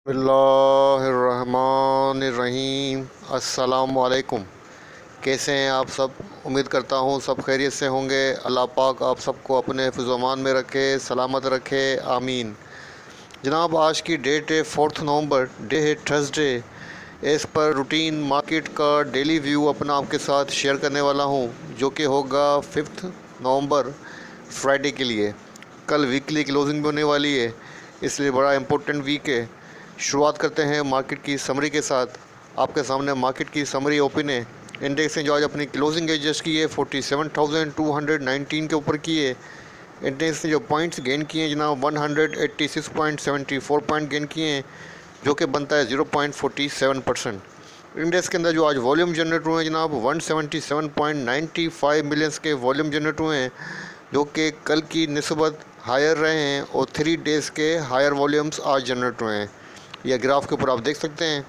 बिस्मिल्लाहिर्रहमानिर्रहीम। अस्सलामुअलैकुम। कैसे हैं आप सब? उम्मीद करता हूँ सब खैरियत से होंगे। अल्लाह पाक आप सबको अपने हिफ़्ज़-ओ-अमान में रखे, सलामत रखे, आमीन। जनाब, आज की डेट है 4 नवंबर, डे है थर्सडे। इस पर रूटीन मार्केट का डेली व्यू अपना आपके साथ शेयर करने वाला हूँ, जो कि होगा 5 नवंबर फ्राइडे के लिए। कल वीकली क्लोजिंग भी होने वाली है, इसलिए बड़ा इम्पोर्टेंट वीक है। शुरुआत करते हैं मार्केट की समरी के साथ। आपके सामने मार्केट की समरी ओपन है। इंडेक्स ने जो आज अपनी क्लोजिंग एडजस्ट की है 47,219 के ऊपर की है। इंडेक्स ने जो पॉइंट्स गेन किए हैं जनाब 186.74 पॉइंट गेन किए हैं, जो कि बनता है 0.47%। इंडेक्स के अंदर जो आज वॉल्यूम जनरेट हुए हैं जनाब 177.95 मिलियंस के वॉल्यूम जनरेट हुए हैं, जो कि कल की निस्बत हायर रहे हैं और 3 डेज़ के हायर वॉल्यूम्स आज जनरेट हुए हैं। यह ग्राफ के ऊपर आप देख सकते हैं।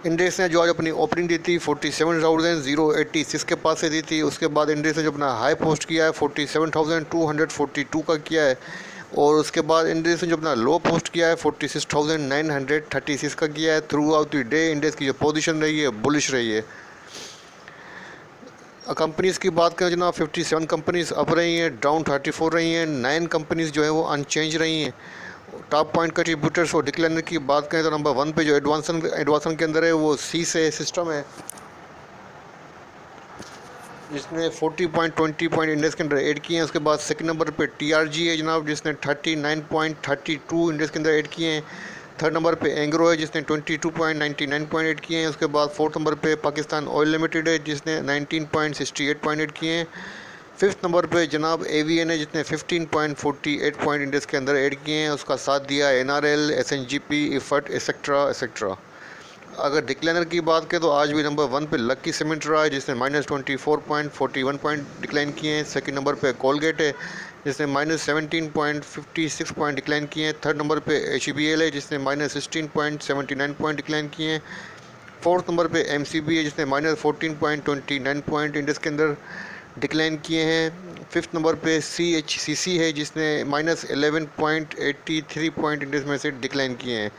इंडेक्स ने जो आज अपनी ओपनिंग दी थी 47,086 के पास से दी थी। उसके बाद इंडेक्स ने जो अपना हाई पोस्ट किया है 47,242 का किया है, और उसके बाद इंडेक्स ने जो अपना लो पोस्ट किया है 46,936 का किया है। Through out the day index की जो पोजीशन रही है बुलिश रही है। कंपनीज़ की बात करें जनाब 57 कंपनीज़ अप रही हैं, डाउन 34 रही हैं, 9 कंपनीज़ जो है वो अनचेंज रही हैं। टॉप पॉइंट कंट्रीब्यूटर्स और डिक्लाइनर की बात करें तो नंबर 1 पे जो एडवांसन के अंदर है वो सी से सिस्टम है, जिसने 40.20 पॉइंट इंडेक्स के अंदर ऐड किए हैं। उसके बाद सेकंड नंबर पे टीआरजी है जनाब, जिसने 39.32 इंडेक्स के अंदर ऐड किए हैं। थर्ड नंबर पे एंग्रो है, जिसने 22.99 पॉइंट ऐड किए हैं। उसके बाद फोर्थ नंबर पे पाकिस्तान ऑयल लिमिटेड है, जिसने 19.68 पॉइंट ऐड किए हैं। फिफ्थ नंबर पे जनाब एवीएन है, जिसने 15.48 पॉइंट इंडेक्स के अंदर ऐड किए हैं। उसका साथ दिया एनआरएल, एसएनजीपी, इफट एक्सेट्रा एक्सेट्रा। अगर डिक्लाइनर की बात करें तो आज भी नंबर 1 पे लक्की सीमेंट रहा है, जिसने -24.41 पॉइंट डिक्लाइन किए हैं। सेकंड नंबर पे कोलगेट है, जिसने -17.56 पॉइंट डिक्लाइन किए हैं। थर्ड नंबर पे एचबीएल है, जिसने -16.79 पॉइंट डिक्लाइन किए हैं। फोर्थ नंबर पे एमसीबी है, जिसने -14.29 पॉइंट इंडेक्स के अंदर डिक्लाइन किए हैं। फिफ्थ नंबर पे सीएचसीसी है, जिसने -11.83 पॉइंट इंडेक्स में से डिक्लाइन किए हैं।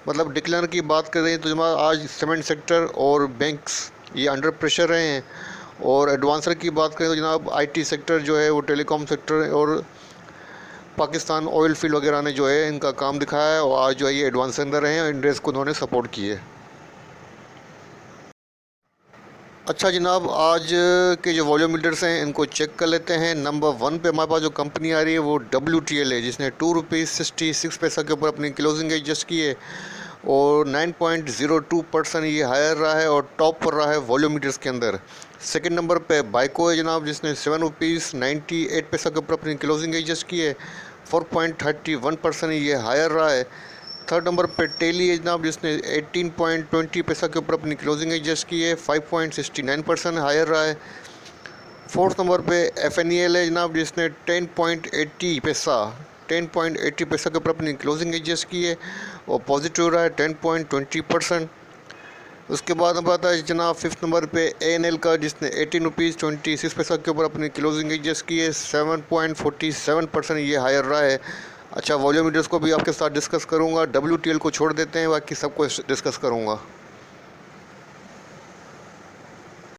मतलब डिक्लाइनर की बात कर रहे हैं तो जनाब आज सीमेंट सेक्टर और बैंक्स ये अंडर प्रेशर रहे हैं। और एडवांसर की बात करें तो जनाब आईटी सेक्टर जो है वो टेलीकॉम सेक्टर और पाकिस्तान ऑयल फील्ड वगैरह ने जो है इनका काम दिखाया है, और आज जो है ये एडवांसर अंदर रहे हैं और इंडेक्स को उन्होंने सपोर्ट किए। अच्छा जनाब, आज के जो वॉल्यूम लीडर्स हैं इनको चेक कर लेते हैं। नंबर 1 पे हमारे पास जो कंपनी आ रही है वो WTL है, जिसने ₹2.66 के ऊपर अपनी क्लोजिंग एडजस्ट की है और 9.02% ये हायर रहा है और टॉप पर रहा है वॉल्यूम लीडर्स के अंदर। सेकंड नंबर पे बाइको है जनाब, जिसने ₹7.98 के ऊपर अपनी क्लोजिंग एडजस्ट की है। 4.31% ये हायर रहा है। थर्ड नंबर पे टेली है जनाब, जिसने 18.20 के ऊपर अपनी क्लोजिंग एडजस्ट की है। 5.69% हायर रहा है। फोर्थ नंबर पे FNEL है जनाब, जिसने 10.80 के ऊपर अपनी क्लोजिंग एडजस्ट की है और पॉजिटिव रहा है 10.20%। उसके बाद हम आता है जनाब फिफ्थ नंबर पे ANL का, जिसने ₹18.26 के ऊपर अपनी क्लोजिंग एडजस्ट की है। 7.47% ये हायर रहा है। अच्छा, वॉल्यूम लीडर्स को भी आपके साथ डिस्कस करूंगा। WTL को छोड़ देते हैं, बाकी सबको डिस्कस करूंगा।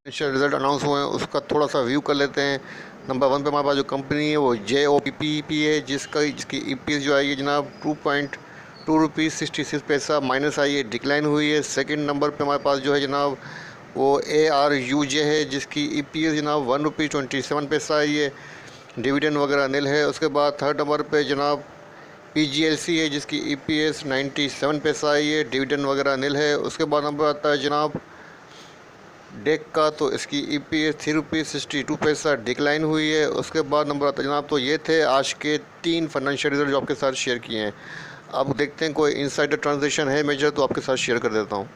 इनिशियल रिजल्ट अनाउंस हुए हैं उसका थोड़ा सा व्यू कर लेते हैं। नंबर 1 पे हमारे पास जो कंपनी है वो JOPP है, जिसकी EPS जो आई है जनाब ₹2.66 माइनस आई है, डिक्लाइन हुई है। सेकंड नंबर पे हमारे पास जो है जनाब वो ARUJ है, जिसकी EPS जनाब ₹1.27 आई है, डिविडेंड वगैरह नील है। उसके बाद थर्ड नंबर पे जनाब PGLC है, जिसकी EPS 97 पैसा आई है, डिविडेंड वगैरह नील है। उसके बाद नंबर आता है जनाब डेक का, तो इसकी EPS ₹3.62 डिक्लाइन हुई है। उसके बाद नंबर आता है जनाब, तो ये थे आज के 3 फाइनेंशियल रिजल्ट जो आपके साथ शेयर किए हैं। अब देखते हैं कोई इनसाइडर ट्रांजेक्शन है मेजर, तो आपके साथ शेयर कर देता हूँ।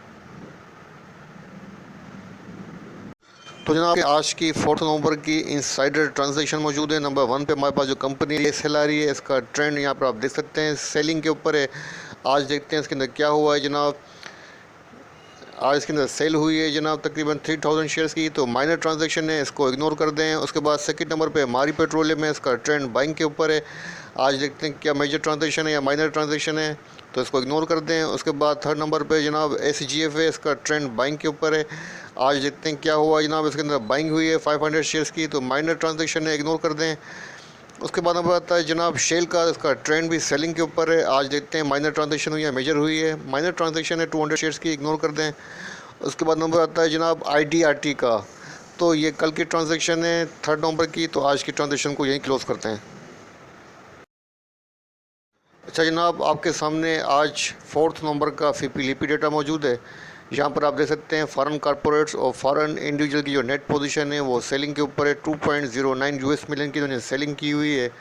तो जनाब आज की 4 नवंबर की इनसाइडर ट्रांजेक्शन मौजूद है। नंबर 1 पे हमारे पास जो कंपनी है सेल आ रही है, इसका ट्रेंड यहाँ पर आप देख सकते हैं सेलिंग के ऊपर है। आज देखते हैं इसके अंदर क्या हुआ है जनाब। आज इसके अंदर सेल हुई है जनाब तकरीबन 3000 शेयर्स की, तो माइनर ट्रांजैक्शन है, इसको इग्नोर कर दें। उसके बाद सेकंड नंबर पे मारी पेट्रोलियम है, इसका ट्रेंड बाइंग के ऊपर है। आज देखते हैं क्या मेजर ट्रांजैक्शन है या माइनर ट्रांजैक्शन है। तो इसको इग्नोर कर दें। उसके बाद थर्ड नंबर पे जनाब SGF है, इसका ट्रेंड बाइंग के ऊपर है। आज देखते हैं क्या हुआ जनाब, इसके अंदर बाइंग हुई है 500 शेयर्स की, तो माइनर ट्रांजेक्शन है, इग्नोर कर दें। उसके बाद नंबर आता है जनाब शेल का, इसका ट्रेंड भी सेलिंग के ऊपर है। आज देखते हैं माइनर ट्रांजेक्शन हुई है, मेजर हुई है, माइनर ट्रांजेक्शन है 200 शेयर्स की, इग्नोर कर दें। उसके बाद नंबर आता है जनाब IDRT का, तो ये कल की ट्रांजेक्शन है थर्ड नवंबर की, तो आज की ट्रांजेक्शन को यहीं क्लोज़ करते हैं। अच्छा जनाब, आपके सामने आज 4 नवंबर का FIPLIPI डेटा मौजूद है। यहाँ पर आप देख सकते हैं फॉरेन कॉरपोरेट्स और फॉरेन इंडिविजुअल की जो नेट पोजीशन है वो सेलिंग के ऊपर है। 2.09 US मिलियन की इन्होंने सेलिंग की हुई है,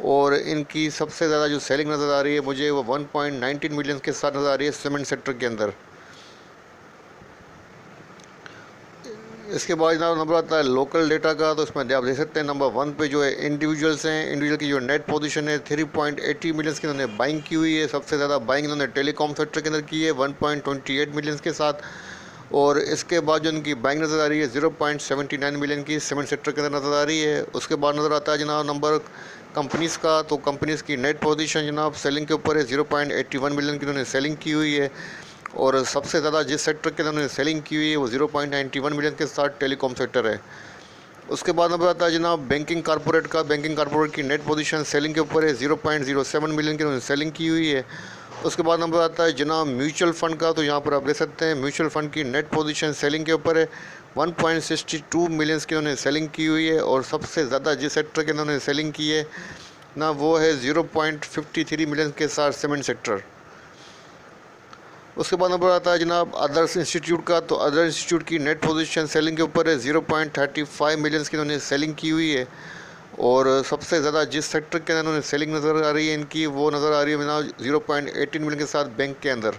और इनकी सबसे ज़्यादा जो सेलिंग नज़र आ रही है मुझे वो 1.19 मिलियन के साथ नज़र आ रही है सीमेंट सेक्टर के अंदर। इसके बाद जनाब नंबर आता है लोकल डेटा का, तो इसमें आप देख सकते हैं नंबर 1 पे जो है इंडिविजुअल्स हैं। इंडिविजुअल की जो नेट पोजीशन है 3.80 मिलियंस की इन्होंने बाइंग की हुई है। सबसे ज़्यादा बाइंग इन्होंने टेलीकॉम सेक्टर के अंदर की है 1.28 मिलियंस के साथ, और इसके बाद जो इनकी बाइंग नज़र आ रही है 0.79 मिलियन की सीमेंट सेक्टर के अंदर नज़र आ रही है। उसके बाद नज़र आता है जनाब नंबर कंपनीज़ का, तो कंपनीज़ की नेट पोजीशन जनाब सेलिंग के ऊपर है 0.81 मिलियन की इन्होंने सेलिंग की हुई है, और सबसे ज़्यादा जिस सेक्टर के अंदर उन्होंने सेलिंग की हुई है वो 0.91 मिलियन के साथ टेलीकॉम सेक्टर है। उसके बाद नंबर आता है जनाब बैंकिंग कॉर्पोरेट का। बैंकिंग कॉर्पोरेट की नेट पोजीशन सेलिंग के ऊपर है 0.07 मिलियन की उन्होंने सेलिंग की हुई है। उसके बाद नंबर आता है जनाब म्यूचुअल फ़ंड का, तो यहाँ पर आप देख सकते हैं म्यूचुअल फ़ंड की नेट पोजीशन सेलिंग के ऊपर है 1.62 मिलियंस की उन्होंने सेलिंग की हुई है, और सबसे ज़्यादा जिस सेक्टर के उन्होंने सेलिंग की है ना वो है 0.53 मिलियन के साथ सीमेंट सेक्टर। उसके बाद नंबर आता है जनाब अदर्स इंस्टीट्यूट का, तो अदर इंस्टीट्यूट की नेट पोजीशन सेलिंग के ऊपर है 0.35 मिलियंस की उन्होंने सेलिंग की हुई है, और सबसे ज़्यादा जिस सेक्टर के अंदर उन्होंने सेलिंग नज़र आ रही है इनकी वो नज़र आ रही है जनाब 0.18 मिलियन के साथ बैंक के अंदर।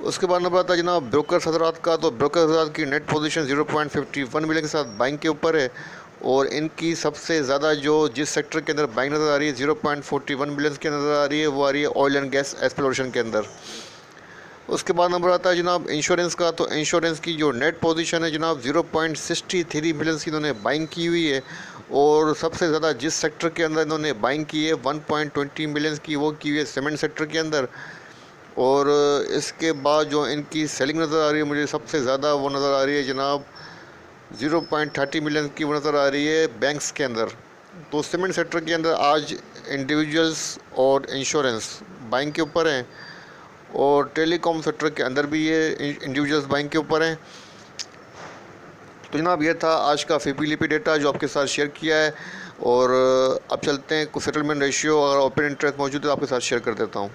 उसके बाद नंबर आता है जनाब ब्रोकर हजरात का, तो ब्रोकर हजरात की नेट पोजीशन 0.51 मिलियन के साथ बाइंग के ऊपर है, और इनकी सबसे ज़्यादा जो जिस सेक्टर के अंदर बाइंग नज़र आ रही है 0.41 मिलियन की नज़र आ रही है वो आ रही है ऑयल एंड गैस एक्सप्लोरेशन के अंदर। उसके बाद नंबर आता है जनाब इंश्योरेंस का, तो इंश्योरेंस की जो नेट पोजीशन है जनाब 0.63 मिलियन की इन्होंने बाइंग की हुई है, और सबसे ज़्यादा जिस सेक्टर के अंदर इन्होंने बाइंग की है 1.20 मिलियन की वो की हुई है सीमेंट सेक्टर के अंदर। और इसके बाद जो इनकी सेलिंग नज़र आ रही है मुझे सबसे ज़्यादा वो नज़र आ रही है जनाब 0.30 मिलियन की वो नज़र आ रही है बैंक्स के अंदर। तो सीमेंट सेक्टर के अंदर आज इंडिविजुअल्स और इंश्योरेंस बाइंग के ऊपर हैं, और टेलीकॉम सेक्टर के अंदर भी ये इंडिविजुअल्स बाइंग के ऊपर हैं। तो जनाब ये था आज का FIPLIPI डेटा जो आपके साथ शेयर किया है, और अब चलते हैं कुछ सेटलमेंट रेशियो और ओपन इंटरेस्ट मौजूद है आपके साथ शेयर कर देता हूँ।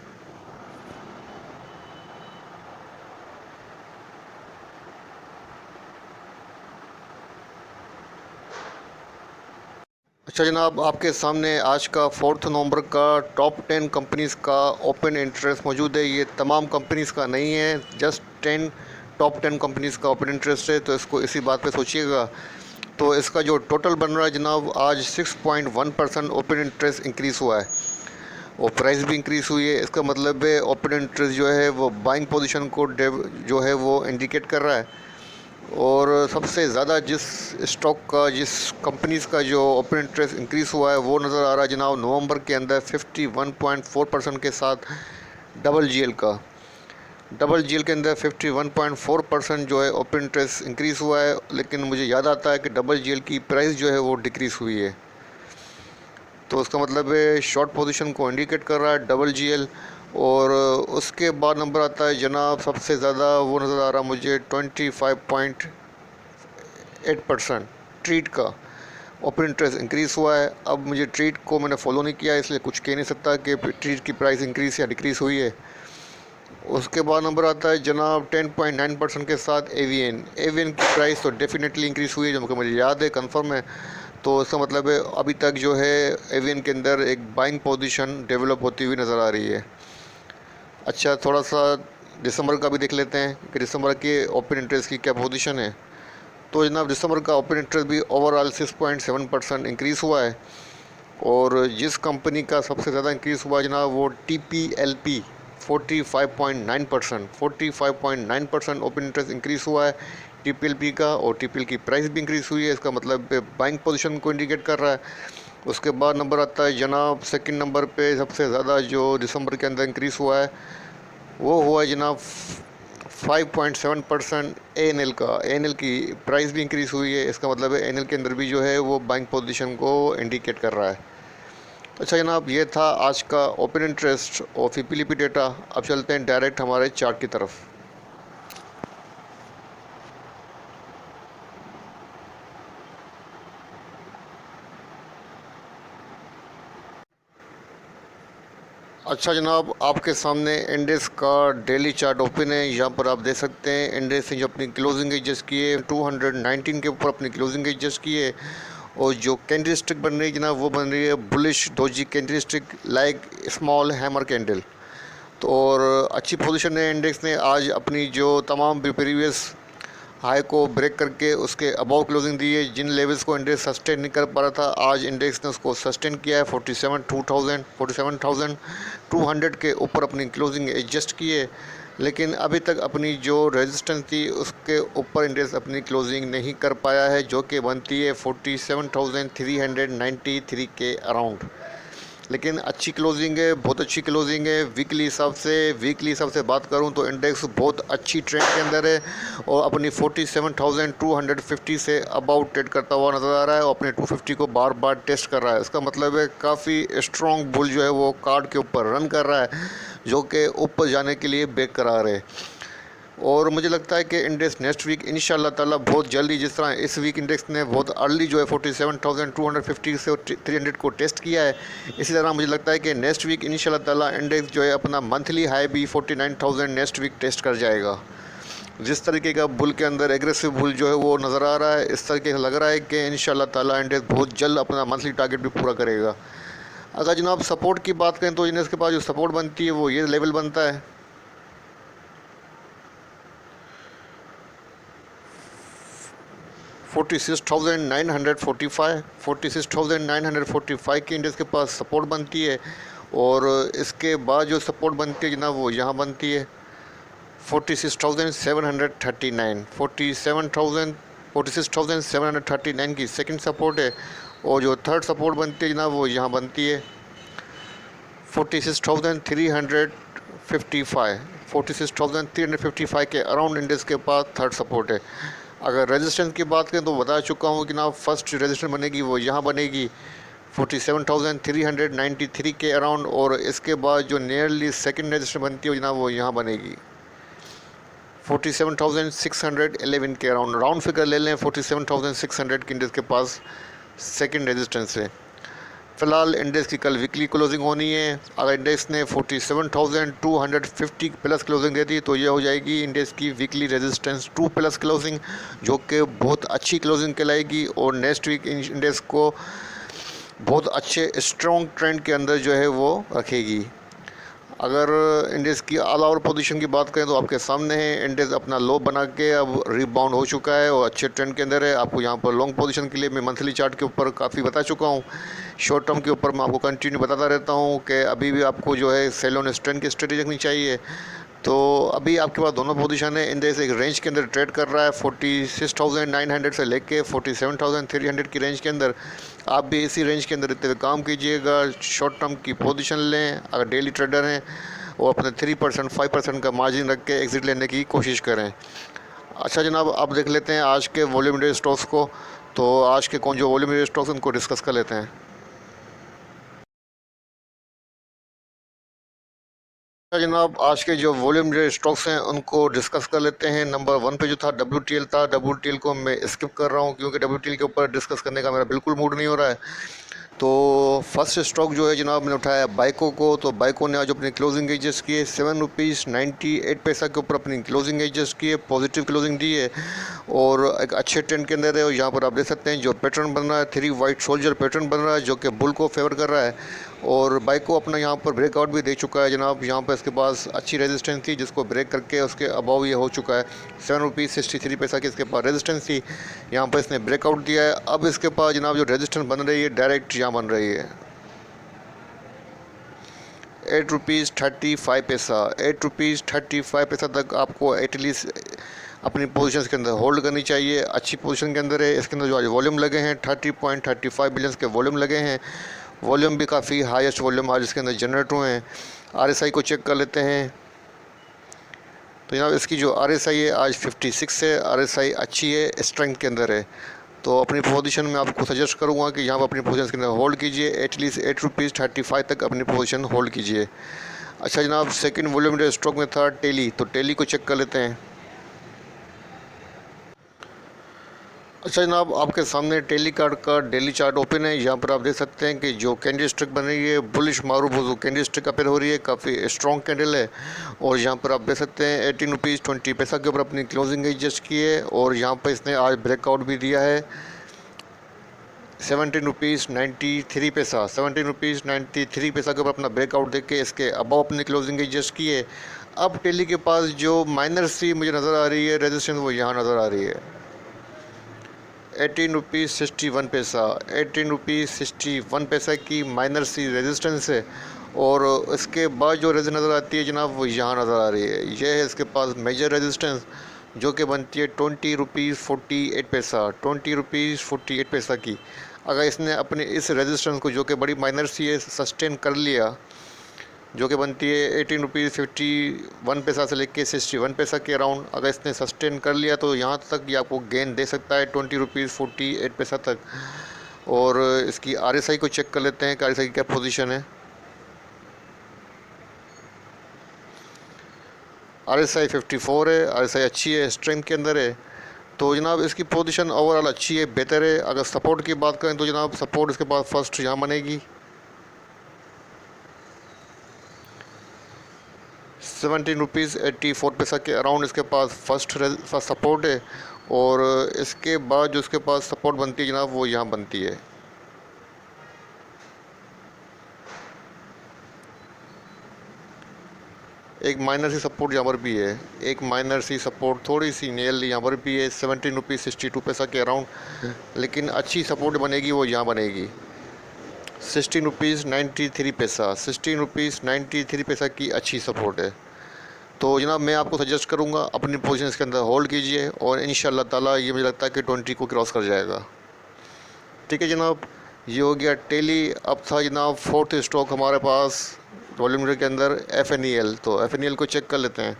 अच्छा जनाब, आपके सामने आज का 4 नवंबर का टॉप 10 कंपनीज़ का ओपन इंटरेस्ट मौजूद है। ये तमाम कंपनीज़ का नहीं है, जस्ट टॉप 10 कंपनीज़ का ओपन इंटरेस्ट है, तो इसको इसी बात पे सोचिएगा। तो इसका जो टोटल बन रहा है जनाब आज 6.1% ओपन इंटरेस्ट इंक्रीज़ हुआ है, और प्राइस भी इंक्रीज़ हुई है। इसका मतलब है ओपन इंटरेस्ट जो है वो बाइंग पोजीशन को जो है वो इंडिकेट कर रहा है, और सबसे ज़्यादा जिस स्टॉक का जिस कंपनीज़ का जो ओपन इंटरेस्ट इंक्रीज़ हुआ है वो नज़र आ रहा है जनाब नवंबर के अंदर 51.4% के साथ WGL का। WGL के अंदर 51.4% जो है ओपन इंटरेस्ट इंक्रीज़ हुआ है, लेकिन मुझे याद आता है कि WGL की प्राइस जो है वो डिक्रीज़ हुई है, तो उसका मतलब है शॉर्ट पोजीशन को इंडिकेट कर रहा है WGL। और उसके बाद नंबर आता है जनाब सबसे ज़्यादा वो नज़र आ रहा मुझे 25.8% ट्रीट का ओपन इंटरेस्ट इंक्रीज़ हुआ है। अब मुझे ट्रीट को मैंने फॉलो नहीं किया इसलिए कुछ कह नहीं सकता कि ट्रीट की प्राइस इंक्रीज़ या डिक्रीज़ हुई है। उसके बाद नंबर आता है जनाब 10.9% के साथ एवियन की प्राइस तो डेफिनेटली इंक्रीज़ हुई है, जो मुझे याद है, कंफर्म है। तो इसका मतलब है अभी तक जो है एवियन के अंदर एक बाइंग पोजीशन डेवलप होती हुई नज़र आ रही है। अच्छा, थोड़ा सा दिसंबर का भी देख लेते हैं कि दिसंबर के ओपन इंटरेस्ट की क्या पोजीशन है। तो जनाब दिसंबर का ओपन इंटरेस्ट भी ओवरऑल 6.7% इंक्रीज़ हुआ है, और जिस कंपनी का सबसे ज़्यादा इंक्रीज़ हुआ जनाब वो TPLP 45.9% ओपन इंटरेस्ट इंक्रीज़ हुआ है TPLP का, और TPL की प्राइस भी इंक्रीज़ हुई है। इसका मतलब बाइंग पोजीशन को इंडिकेट कर रहा है। उसके बाद नंबर आता है जनाब सेकंड नंबर पे सबसे ज़्यादा जो दिसंबर के अंदर इंक्रीज़ हुआ है वो हुआ है जनाब 5.7% ANL का। ANL की प्राइस भी इंक्रीज़ हुई है। इसका मतलब है ANL के अंदर भी जो है वो बाइंग पोजीशन को इंडिकेट कर रहा है। अच्छा जनाब, ये था आज का ओपन इंटरेस्ट और फिपिलिपी डेटा। अब चलते हैं डायरेक्ट हमारे चार्ट की तरफ। अच्छा जनाब, आपके सामने इंडेक्स का डेली चार्ट ओपन है। यहाँ पर आप देख सकते हैं इंडेक्स ने जो अपनी क्लोजिंग एडजस्ट किए 219 के ऊपर अपनी क्लोजिंग एडजस्ट किए, और जो कैंडल स्टिक बन रही है जनाब वो बन रही है bullish doji candle stick like small hammer candle. तो और अच्छी पोजीशन है इंडेक्स ने आज अपनी जो तमाम प्रीवियस हाई को ब्रेक करके उसके अबव क्लोजिंग दी है। जिन लेवल्स को इंडेक्स सस्टेन नहीं कर पा रहा था आज इंडेक्स ने उसको सस्टेन किया है। 47,200 के ऊपर अपनी क्लोजिंग एडजस्ट की है, लेकिन अभी तक अपनी जो रेजिस्टेंस थी उसके ऊपर इंडेक्स अपनी क्लोजिंग नहीं कर पाया है, जो कि बनती है 47,393 के अराउंड। लेकिन अच्छी क्लोजिंग है, बहुत अच्छी क्लोजिंग है। वीकली हिसाब से बात करूं तो इंडेक्स बहुत अच्छी ट्रेंड के अंदर है और अपनी 47,250 से अबाउट ट्रेड करता हुआ नज़र आ रहा है और अपने 250 को बार बार टेस्ट कर रहा है। इसका मतलब है काफ़ी स्ट्रॉन्ग बुल जो है वो कार्ड के ऊपर रन कर रहा है, जो कि ऊपर जाने के लिए बेकरार है। और मुझे लगता है कि इंडेक्स नेक्स्ट वीक इंशाल्लाह ताला बहुत जल्दी, जिस तरह इस वीक इंडेक्स ने बहुत अर्ली जो है 47,250 से 300 को टेस्ट किया है, इसी तरह मुझे लगता है कि नेक्स्ट वीक इंशाल्लाह ताला इंडेक्स जो है अपना मंथली हाई भी 49,000 नेक्स्ट वीक टेस्ट कर जाएगा। जिस तरीके का बुल के अंदर एग्रेसिव बुल जो है वो नज़र आ रहा है, इस तरीके से लग रहा है कि इंशाल्लाह ताला इंडेक्स बहुत जल्द अपना मंथली टारगेट भी पूरा करेगा। अगर जनाब सपोर्ट की बात करें तो इंडेक्स के पास जो सपोर्ट बनती है वो ये लेवल बनता है 46,945 की इंडेक्स के पास सपोर्ट बनती है। और इसके बाद जो सपोर्ट बनती है जनाब वो यहाँ बनती है 46,739 46,739 की सेकंड सपोर्ट है। और जो थर्ड सपोर्ट बनती है जनाब वो यहाँ बनती है 46,355 के अराउंड इंडेक्स के पास थर्ड सपोर्ट है। अगर रेजिस्टेंस की बात करें तो बता चुका हूँ कि ना फर्स्ट रेजिस्टेंस बनेगी वो यहाँ बनेगी 47,393 के अराउंड, और इसके बाद जो नियरली सेकंड रेजिस्टेंस बनती है जनाब वो यहाँ बनेगी 47,611 के अराउंड। राउंड फिगर ले लें 47,600 की इंडेक्स के पास सेकंड रेजिस्टेंस है। फ़िलहाल इंडेक्स की कल वीकली क्लोजिंग होनी है। अगर इंडेक्स ने 47,250 प्लस क्लोजिंग देती तो ये हो जाएगी इंडेक्स की वीकली रेजिस्टेंस 2 प्लस क्लोजिंग, जो कि बहुत अच्छी क्लोजिंग कहलाएगी और नेक्स्ट वीक इंडेक्स को बहुत अच्छे स्ट्रॉन्ग ट्रेंड के अंदर जो है वो रखेगी। अगर इंडेक्स की ऑल ओवर पोजीशन की बात करें तो आपके सामने है इंडेक्स अपना लो बना के अब रिबाउंड हो चुका है और अच्छे ट्रेंड के अंदर है। आपको यहाँ पर लॉन्ग पोजीशन के लिए मैं मंथली चार्ट के ऊपर काफ़ी बता चुका हूँ। शॉर्ट टर्म के ऊपर मैं आपको कंटिन्यू बताता रहता हूँ कि अभी भी आपको जो है सेल ऑन स्ट्रेंड की स्ट्रेटजी रखनी चाहिए। तो अभी आपके पास दोनों पोजीशन है। इंडेक्स एक रेंज के अंदर ट्रेड कर रहा है 46,900 से लेके 47,300 की रेंज के अंदर। आप भी इसी रेंज के अंदर रहते हुए काम कीजिएगा। शॉर्ट टर्म की पोजीशन लें अगर डेली ट्रेडर हैं, और अपने 3% 5% का मार्जिन रख के एग्ज़िट लेने की कोशिश करें। अच्छा जनाब, अब देख लेते हैं आज के वॉल्यूम रेट स्टॉक्स को। तो आज के कौन जो वॉल्यूम रेट स्टॉक्स उनको डिस्कस कर लेते हैं। अच्छा जनाब, आज के जो वॉल्यूम रेट स्टॉक्स हैं उनको डिस्कस कर लेते हैं। नंबर 1 पे जो था WTL था। WTL को मैं स्किप कर रहा हूँ क्योंकि WTL के ऊपर डिस्कस करने का मेरा बिल्कुल मूड नहीं हो रहा है। तो फर्स्ट स्टॉक जो है जनाब मैंने उठाया बाइको को। तो बाइको ने आज अपनी क्लोजिंग एडजस्ट की है 7 रुपीज़ 98 की ऊपर अपनी क्लोजिंग एडजस्ट की है, पॉजिटिव क्लोजिंग दी है और एक अच्छे ट्रेंड के अंदर है। और यहाँ पर आप देख सकते हैं जो पैटर्न बन रहा है 3 वाइट सोल्जर पैटर्न बन रहा है, जो कि बुल को फेवर कर रहा है। और बाइको अपना यहाँ पर ब्रेकआउट भी दे चुका है जनाब। यहाँ पर इसके पास अच्छी रेजिस्टेंस थी जिसको ब्रेक करके उसके अबाव ये हो चुका है। 7 रुपीज़ 63 की इसके पास रेजिस्टेंस थी, यहाँ पर इसने ब्रेकआउट दिया है। अब इसके पास जनाब जो रेजिस्टेंस बन रही है डायरेक्ट यहाँ बन रही है 8 रुपीज़ 35 8 रुपीज़ 35 तक आपको एटलीस्ट अपनी पोजीशन के अंदर होल्ड करनी चाहिए। अच्छी पोजीशन के अंदर है। इसके अंदर जो आज वॉल्यूम लगे हैं 30.35 बिलियन के वॉल्यूम लगे हैं। वॉल्यूम भी काफ़ी हाईएस्ट वॉल्यूम आज इसके अंदर जनरेट हुए हैं। RSI को चेक कर लेते हैं। तो जनाब इसकी जो RSI है आज 56 है। RSI अच्छी है, स्ट्रेंथ के अंदर है। तो अपनी पोजीशन में आपको सजेस्ट करूंगा कि यहाँ पर अपनी पोजीशन के अंदर होल्ड कीजिए। एटलीस्ट ₹8.35 तक अपनी पोजीशन होल्ड कीजिए। अच्छा जनाब, सेकंड वॉल्यूम स्टॉक में था टेली, तो टेली को चेक कर लेते हैं। अच्छा जनाब, आपके सामने टेली कार्ड का डेली चार्ट ओपन है। यहाँ पर आप देख सकते हैं कि जो कैंडल स्टिक बन रही है बुलिश मारूफ जो कैंडल स्टिक अपेयर हो रही है, काफ़ी स्ट्रॉन्ग कैंडल है। और यहाँ पर आप देख सकते हैं ₹18.20 के ऊपर अपनी क्लोजिंग एडजस्ट की है। और यहाँ पर इसने आज ब्रेकआउट भी दिया है ₹17.93, ₹17.93 के ऊपर अपना ब्रेकआउट देख के इसके अबव अपनी क्लोजिंग एडजस्ट की है। अब टेली के पास जो माइनर सी मुझे नज़र आ रही है रेजिस्टेंस, वो यहाँ नज़र आ रही है ₹18.61, ₹18.61 की माइनर सी रेजिस्टेंस है। और इसके बाद जो रेजिस्टेंस नज़र आती है जनाब, वो यहाँ नज़र आ रही है। यह है इसके पास मेजर रेजिस्टेंस, जो कि बनती है ₹20.48, ₹20.48 की। अगर इसने अपने इस रेजिस्टेंस को, जो कि बड़ी माइनर सी है, सस्टेन कर लिया, जो कि बनती है ₹18.51 से लेके ₹61 के अराउंड, अगर इसने सस्टेन कर लिया तो यहाँ तक ये आपको गेन दे सकता है ₹20.48 तक। और इसकी RSI को चेक कर लेते हैं कि RSI की क्या पोजीशन है। RSI 54 है। RSI अच्छी है, स्ट्रेंथ के अंदर है। तो जनाब इसकी पोजीशन ओवरऑल अच्छी है, बेहतर है। अगर सपोर्ट की बात करें तो जनाब सपोर्ट इसके बाद फर्स्ट यहाँ बनेगी ₹17.84 के अराउंड इसके पास फर्स्ट सपोर्ट है। और इसके बाद जो इसके पास सपोर्ट बनती है जनाब, वो यहाँ बनती है एक माइनर सी सपोर्ट यहाँ पर भी है, एक माइनर सी सपोर्ट थोड़ी सी नेल यहाँ पर भी है ₹17.62 के अराउंड। लेकिन अच्छी सपोर्ट बनेगी वो यहाँ बनेगी ₹16.93, ₹16.93 की अच्छी सपोर्ट है। तो जनाब मैं आपको सजेस्ट करूँगा अपनी पोजीशन के अंदर होल्ड कीजिए और इंशाल्लाह ताला ये मुझे लगता है कि 20 को क्रॉस कर जाएगा। ठीक है जनाब, ये हो गया टेली। अब था जनाब फोर्थ स्टॉक हमारे पास वॉल्यूम के अंदर FNEL। तो FNEL को चेक कर लेते हैं।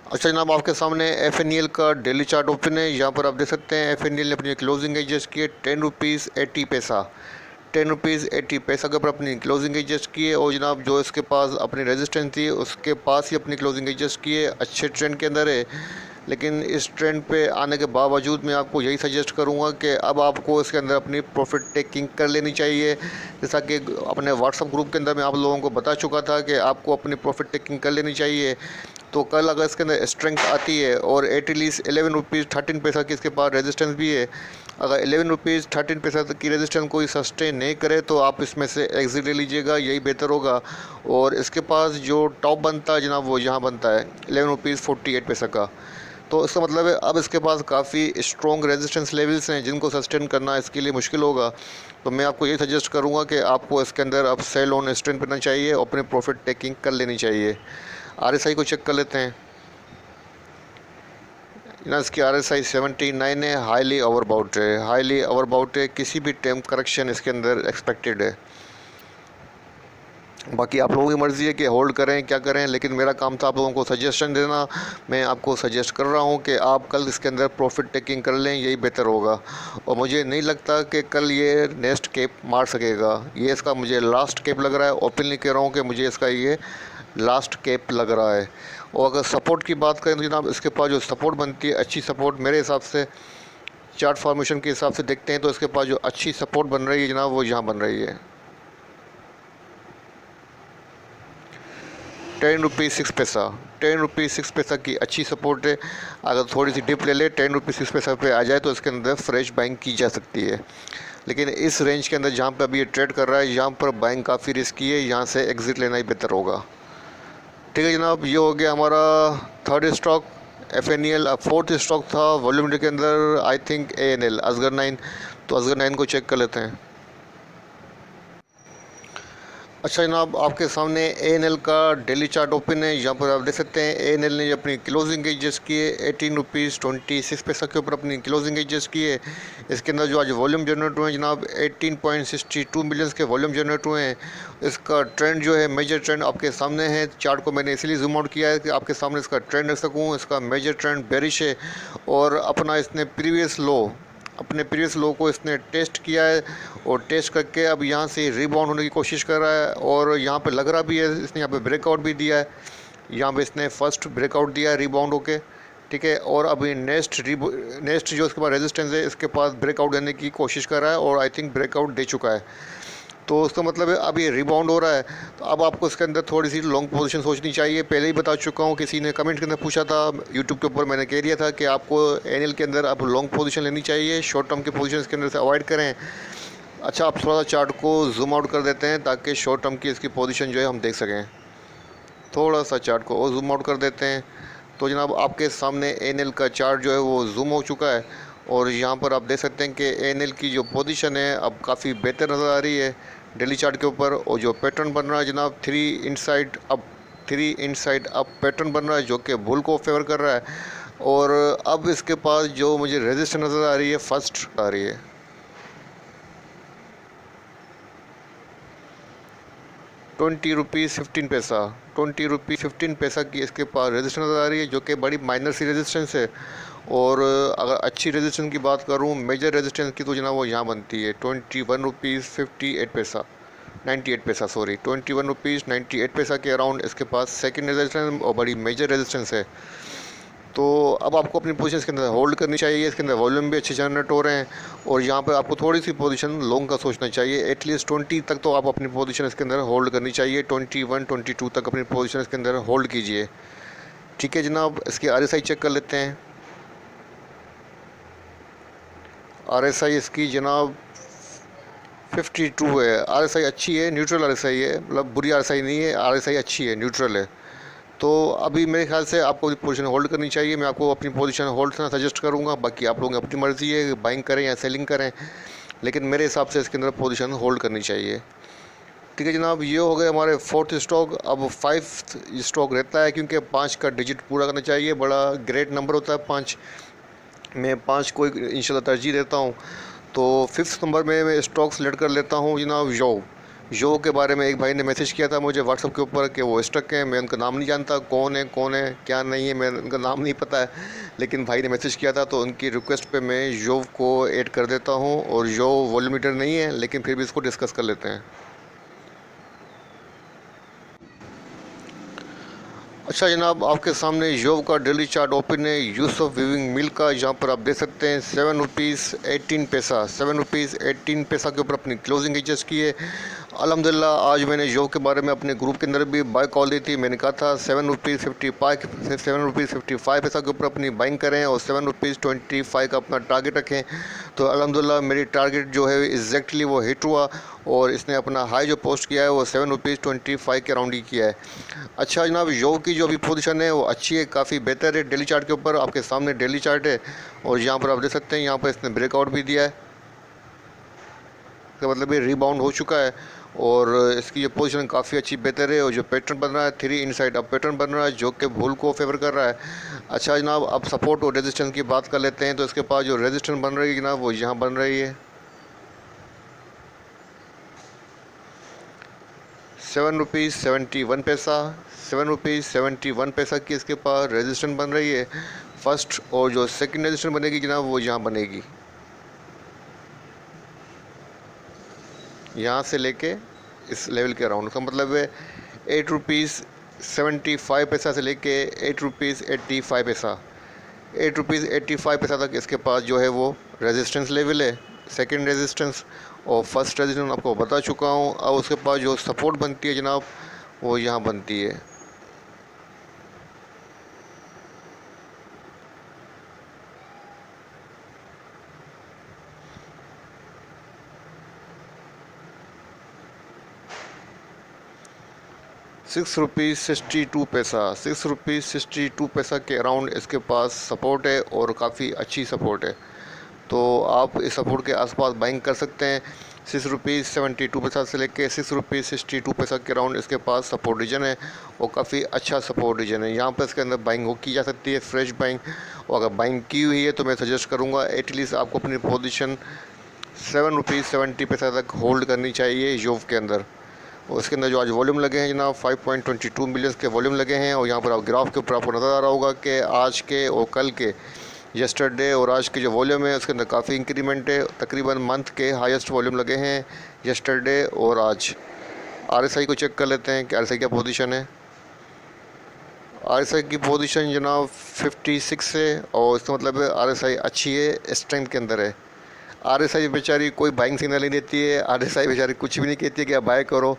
अच्छा जनाब, आपके सामने FNEL का डेली चार्ट ओपन है। यहाँ पर आप देख सकते हैं FNEL ने अपनी क्लोजिंग एडजस्ट की है ₹10.80, ₹10.80 के ऊपर अपनी क्लोजिंग एडजस्ट की है। और जनाब जो इसके पास अपनी रेजिस्टेंस थी उसके पास ही अपनी क्लोजिंग एडजस्ट की है। अच्छे ट्रेंड के अंदर है। लेकिन इस ट्रेंड पे आने के बावजूद मैं आपको यही सजेस्ट करूंगा कि अब आपको इसके अंदर अपनी प्रॉफिट टेकिंग कर लेनी चाहिए। जैसा कि अपने व्हाट्सअप ग्रुप के अंदर मैं आप लोगों को बता चुका था कि आपको अपनी प्रॉफिट टेकिंग कर लेनी चाहिए। तो कल अगर इसके अंदर स्ट्रेंथ आती है और एटलीस्ट ₹11.13 की इसके पास रेजिस्टेंस भी है, अगर ₹11.13 तक की रेजिस्टेंस कोई सस्टेन नहीं करे तो आप इसमें से एग्जिट ले लीजिएगा, यही बेहतर होगा। और इसके पास जो टॉप बनता है जनाब, वो यहाँ बनता है ₹11.48 का। तो इसका मतलब है अब इसके पास काफ़ी स्ट्रॉन्ग रेजिस्टेंस लेवल्स हैं जिनको सस्टेन करना इसके लिए मुश्किल होगा। तो मैं आपको ये सजेस्ट करूँगा कि आपको इसके अंदर अब सेल ऑन स्ट्रेंथ करना चाहिए और अपने प्रॉफिट टेकिंग कर लेनी चाहिए। RSI को चेक कर लेते हैं। ना इसकी RSI 79 है, हाईली ओवरबाउट है, हाईली ओवरबाउट है। किसी भी टाइम करेक्शन इसके अंदर एक्सपेक्टेड है। बाकी आप लोगों की मर्ज़ी है कि होल्ड करें क्या करें, लेकिन मेरा काम था आप लोगों को सजेशन देना। मैं आपको सजेस्ट कर रहा हूं कि आप कल इसके अंदर प्रॉफिट टेकिंग कर लें, यही बेहतर होगा। और मुझे नहीं लगता कि कल ये नेक्स्ट कैप मार सकेगा। ये इसका मुझे लास्ट कैप लग रहा है। ओपनली कह रहा हूँ कि मुझे इसका ये लास्ट कैप लग रहा है। और अगर सपोर्ट की बात करें तो जनाब इसके पास जो सपोर्ट बनती है, अच्छी सपोर्ट मेरे हिसाब से चार्ट फॉर्मेशन के हिसाब से देखते हैं तो इसके पास जो अच्छी सपोर्ट बन रही है जनाब, वो यहाँ बन रही है ₹10.06, ₹10.06 की अच्छी सपोर्ट है। अगर थोड़ी सी डिप ले ले ₹10.06 पे आ जाए तो इसके अंदर फ्रेश बाइंग की जा सकती है। लेकिन इस रेंज के अंदर जहाँ पे अभी ये ट्रेड कर रहा है, यहाँ पर बाइंग काफ़ी रिस्की है, यहाँ से एग्ज़िट लेना ही बेहतर होगा। ठीक है जनाब, ये हो गया हमारा थर्ड स्टॉक FNEL। अब फोर्थ स्टॉक था वॉल्यूम के अंदर आई थिंक ANL, असगर 9। तो असगर 9 को चेक कर लेते हैं। अच्छा जनाब, आपके सामने एएनएल का डेली चार्ट ओपन है। यहाँ पर आप देख सकते हैं एएनएल ने अपनी क्लोजिंग एजेस की है 18 रुपीज़ 26 पैसा के ऊपर अपनी क्लोजिंग एजेस की है। इसके अंदर जो आज वॉल्यूम जनरेट हुए हैं जनाब 18.62 मिलियंस के वॉल्यूम जनरेट हुए हैं। इसका ट्रेंड जो है मेजर ट्रेंड आपके सामने है। चार्ट को मैंने इसलिए जूम आउट किया है कि आपके सामने इसका ट्रेंड रख सकूँ। इसका मेजर ट्रेंड बेरिश है और अपना इसने प्रीवियस लो को इसने टेस्ट किया है और टेस्ट करके अब यहाँ से रिबाउंड होने की कोशिश कर रहा है और यहाँ पे लग रहा भी है इसने यहाँ पे ब्रेकआउट भी दिया है। यहाँ पे इसने फर्स्ट ब्रेकआउट दिया है रिबाउंड होके, ठीक है। और अभी नेक्स्ट जो इसके पास रेजिस्टेंस है इसके पास ब्रेकआउट देने की कोशिश कर रहा है और आई थिंक ब्रेकआउट दे चुका है। तो उसका मतलब है अब ये रिबाउंड हो रहा है। तो अब आपको इसके अंदर थोड़ी सी लॉन्ग पोजीशन सोचनी चाहिए। पहले ही बता चुका हूँ, किसी ने कमेंट के अंदर पूछा था यूट्यूब के ऊपर, मैंने कह दिया था कि आपको एनएल के अंदर अब लॉन्ग पोजीशन लेनी चाहिए, शॉर्ट टर्म की पोजीशन इसके अंदर से अवॉइड करें। अच्छा, आप थोड़ा सा चार्ट को जूम आउट कर देते हैं ताकि शॉर्ट टर्म की इसकी पोजीशन जो है हम देख सकें। थोड़ा सा चार्ट को और जूम आउट कर देते हैं तो जनाब आपके सामने एनएल का चार्ट जो है वो जूम हो चुका है और यहाँ पर आप देख सकते हैं कि एनएल की जो पोजीशन है अब काफ़ी बेहतर नज़र आ रही है डेली चार्ट के ऊपर। और जो पैटर्न बन रहा है जनाब 3 इनसाइड अप पैटर्न बन रहा है जो कि बुल को फेवर कर रहा है। और अब इसके पास जो मुझे रेजिस्टेंस नज़र आ रही है फर्स्ट आ रही है 20 रुपीज़ 15 पैसा 20 रुपीज़ 15 पैसा की इसके पास रेजिस्टेंस नज़र आ रही है जो कि बड़ी माइनर सी रेजिस्टेंस है। और अगर अच्छी रेजिस्टेंस की बात करूं, मेजर रेजिस्टेंस की, तो जनाब वो यहाँ बनती है 21 रुपीज़ 58 पैसा 98 पैसा, सॉरी 21 रुपीज़ 98 पैसा के अराउंड इसके पास सेकंड रेजिस्टेंस और बड़ी मेजर रेजिस्टेंस है। तो अब आपको अपनी पोजीशन इसके अंदर होल्ड करनी चाहिए। इसके अंदर वॉल्यूम भी अच्छे जनरेट हो रहे हैं और यहाँ पर आपको थोड़ी सी पोजीशन लॉन्ग का सोचना चाहिए। एटलीस्ट 20 तक तो आप अपनी पोजीशन इसके अंदर होल्ड करनी चाहिए। 21 22 तक अपनी पोजीशन इसके अंदर होल्ड कीजिए, ठीक है जनाब। इसकी आरएसआई चेक कर लेते हैं। आरएसआई इसकी जनाब 52 है। आरएसआई अच्छी है, न्यूट्रल आरएसआई है, मतलब बुरी आरएसआई नहीं है, आरएसआई अच्छी है, न्यूट्रल है। तो अभी मेरे ख्याल से आपको पोजीशन होल्ड करनी चाहिए। मैं आपको अपनी पोजीशन होल्ड करना सजेस्ट करूंगा, बाकी आप लोगों की अपनी मर्ज़ी है बाइंग करें या सेलिंग करें, लेकिन मेरे हिसाब से इसके अंदर पोजीशन होल्ड करनी चाहिए, ठीक है जनाब। ये हो गए हमारे 4th स्टॉक। अब 5th स्टॉक रहता है क्योंकि 5 का डिजिट पूरा करना चाहिए, बड़ा ग्रेट नंबर होता है 5। मैं 5 को इंशाल्लाह तरजीह देता हूँ। तो 5th नंबर में मैं स्टॉक सेलेक्ट कर लेता हूँ जनाब जो के बारे में एक भाई ने मैसेज किया था मुझे व्हाट्सअप के ऊपर कि वो स्टक है। मैं उनका नाम नहीं जानता, कौन है क्या नहीं है, मैं उनका नाम नहीं पता है, लेकिन भाई ने मैसेज किया था तो उनकी रिक्वेस्ट पे मैं जो को ऐड कर देता हूँ। और जो वॉल्यूमीटर नहीं है लेकिन फिर भी इसको डिस्कस कर लेते हैं। अच्छा जनाब, आपके सामने योव का डेली चार्ट ओपन है यूसुफ वीविंग मिल का। यहाँ पर आप देख सकते हैं 7 रुपीज़ 18 पैसा के ऊपर अपनी क्लोजिंग एडजस्ट की है। अल्हम्दुलिल्लाह आज मैंने योव के बारे में अपने ग्रुप के अंदर भी बाय कॉल दी थी। मैंने कहा था 7 रुपीज़ 55 पैसा के ऊपर अपनी बाइंग करें और 7 रुपीज़ 25 का अपना टारगेट रखें। तो अल्हम्दुलिल्लाह मेरी टारगेट जो है एग्जैक्टली वो हिट हुआ और इसने अपना हाई जो पोस्ट किया है वो 7 रुपीज़ 25 के अराउंड ही किया है। अच्छा जनाब, योव की जो अभी पोजीशन है वो अच्छी है, काफ़ी बेहतर है। डेली चार्ट के ऊपर आपके सामने डेली चार्ट है और यहाँ पर आप देख सकते हैं यहाँ पर इसने ब्रेकआउट भी दिया है, इसका मतलब ये रिबाउंड हो चुका है और इसकी ये पोजीशन काफ़ी अच्छी बेहतर है। और जो पैटर्न बन रहा है 3 इनसाइड अप पैटर्न बन रहा है जो कि बुल को फेवर कर रहा है। अच्छा जनाब, अब सपोर्ट और रेजिस्टेंस की बात कर लेते हैं। तो इसके पास जो रेजिस्टेंस बन रही है जनाब वो यहाँ बन रही है 7 रुपीज़ 71 पैसा 7 रुपीज़ 71 पैसा की इसके पास रेजिस्टेंस बन रही है फर्स्ट। और जो सेकंड रेजिस्टेंस बनेगी जनाब वो यहाँ बनेगी, यहाँ से लेके इस लेवल के अराउंड। का मतलब है 8 रुपीज़ 75 पैसा से लेके 8 रुपीज़ 85 पैसा 8 रुपीज़ 85 पैसा तक इसके पास जो है वो रेजिस्टेंस लेवल है, सेकंड रेजिस्टेंस। और फर्स्ट रेजिस्टेंस आपको बता चुका हूँ। अब उसके पास जो सपोर्ट बनती है जनाब वो यहाँ बनती है 6 रुपीज़ 62 पैसा 6 रुपीज़ 62 पैसा के अराउंड इसके पास सपोर्ट है और काफ़ी अच्छी सपोर्ट है। तो आप इस सपोर्ट के आसपास बाइंग कर सकते हैं। 6 रुपीज़ 72 पैसा से लेके 6 रुपीज़ 62 पैसा के राउंड इसके पास सपोर्ट रीजन है और काफ़ी अच्छा सपोर्ट रीजन है। यहाँ पर इसके अंदर बाइंग हो की जा सकती है, फ्रेश बाइंग। और अगर बाइंग की हुई है तो मैं सजेस्ट करूँगा एटलीस्ट आपको अपनी पोजीशन 7 रुपीज़ 70 पैसा तक होल्ड करनी चाहिए योव के अंदर। और इसके अंदर जो आज वॉल्यूम लगे हैं जनाब 5.22 मिलियन के वॉल्यूम लगे हैं। और यहाँ पर आप ग्राफ के ऊपर आपको नज़र आ रहा होगा कि आज के और कल के यस्टरडे और आज के जो वॉल्यूम है उसके अंदर काफ़ी इंक्रीमेंट है। तकरीबन मंथ के हाईएस्ट वॉल्यूम लगे हैं यस्टरडे और आज। आरएसआई को चेक कर लेते हैं कि आरएसआई क्या पोजीशन है। आरएसआई की पोजीशन जनाब 56 है और इसका मतलब है आरएसआई अच्छी है, स्ट्रेंथ के अंदर है। आरएसआई बेचारी कोई बाइंग सिग्नल नहीं देती है, आरएसआई बेचारी कुछ भी नहीं कहती है कि आप बाय करो।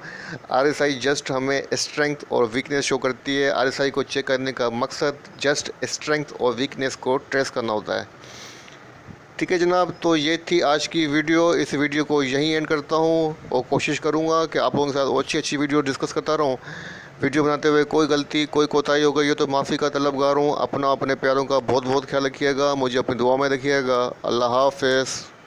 आरएसआई जस्ट हमें स्ट्रेंथ और वीकनेस शो करती है। आरएसआई को चेक करने का मकसद जस्ट स्ट्रेंथ और वीकनेस को ट्रेस करना होता है। ठीक है जनाब, तो ये थी आज की वीडियो। इस वीडियो को यहीं एंड करता हूँ और कोशिश करूँगा कि आप लोगों के साथ अच्छी अच्छी वीडियो डिस्कस करता रहूँ। वीडियो बनाते हुए कोई गलती कोई कोताही हो गई है तो माफ़ी का तलबगार हूँ। अपने प्यारों का बहुत बहुत ख्याल रखिएगा, मुझे अपनी दुआ में रखिएगा। अल्लाह हाफ़िज़।